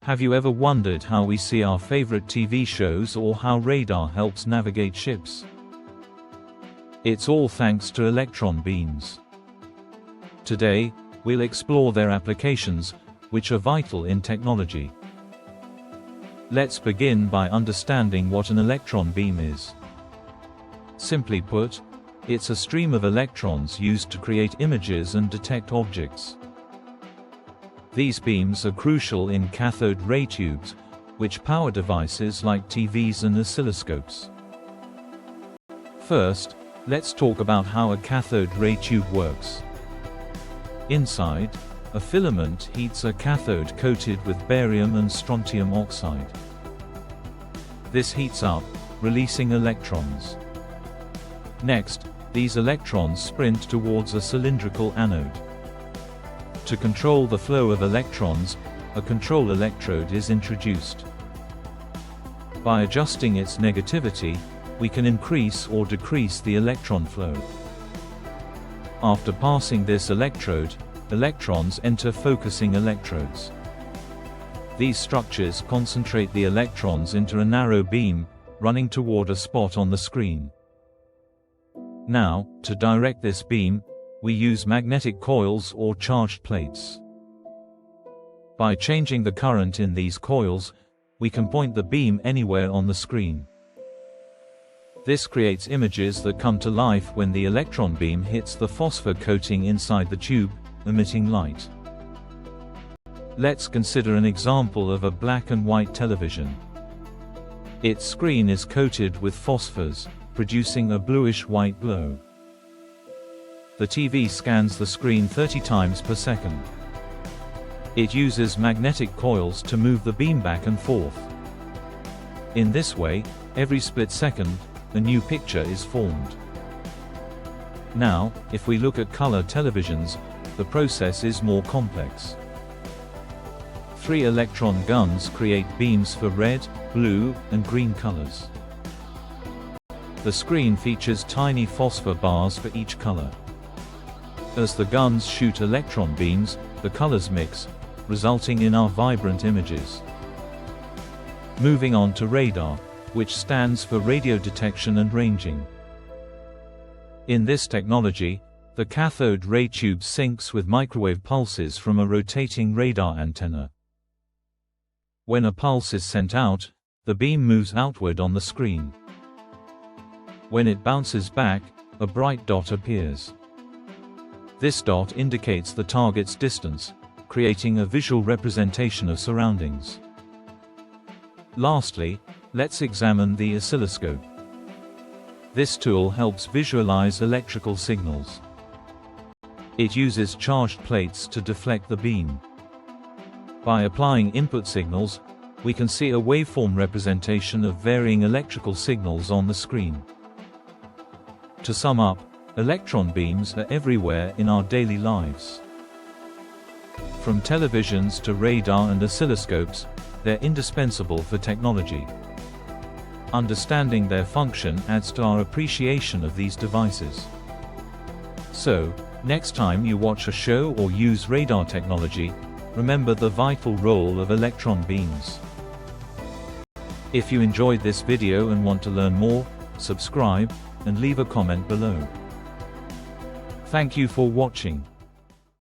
Have you ever wondered how we see our favorite TV shows or how radar helps navigate ships? It's all thanks to electron beams. Today, we'll explore their applications, which are vital in technology. Let's begin by understanding what an electron beam is. Simply put, it's a stream of electrons used to create images and detect objects. These beams are crucial in cathode ray tubes, which power devices like TVs and oscilloscopes. First, let's talk about how a cathode ray tube works. Inside, a filament heats a cathode coated with barium and strontium oxide. This heats up, releasing electrons. Next, these electrons sprint towards a cylindrical anode. To control the flow of electrons, a control electrode is introduced. By adjusting its negativity, we can increase or decrease the electron flow. After passing this electrode, electrons enter focusing electrodes. These structures concentrate the electrons into a narrow beam, running toward a spot on the screen. Now, to direct this beam, we use magnetic coils or charged plates. By changing the current in these coils, we can point the beam anywhere on the screen. This creates images that come to life when the electron beam hits the phosphor coating inside the tube, emitting light. Let's consider an example of a black and white television. Its screen is coated with phosphors, producing a bluish-white glow. The TV scans the screen 30 times per second. It uses magnetic coils to move the beam back and forth. In this way, every split second, a new picture is formed. Now, if we look at color televisions, the process is more complex. 3 electron guns create beams for red, blue, and green colors. The screen features tiny phosphor bars for each color. As the guns shoot electron beams, the colors mix, resulting in our vibrant images. Moving on to radar, which stands for radio detection and ranging. In this technology, the cathode ray tube syncs with microwave pulses from a rotating radar antenna. When a pulse is sent out, the beam moves outward on the screen. When it bounces back, a bright dot appears. This dot indicates the target's distance, creating a visual representation of surroundings. Lastly, let's examine the oscilloscope. This tool helps visualize electrical signals. It uses charged plates to deflect the beam. By applying input signals, we can see a waveform representation of varying electrical signals on the screen. To sum up, electron beams are everywhere in our daily lives. From televisions to radar and oscilloscopes, they're indispensable for technology. Understanding their function adds to our appreciation of these devices. So, next time you watch a show or use radar technology, remember the vital role of electron beams. If you enjoyed this video and want to learn more, subscribe, and leave a comment below. Thank you for watching.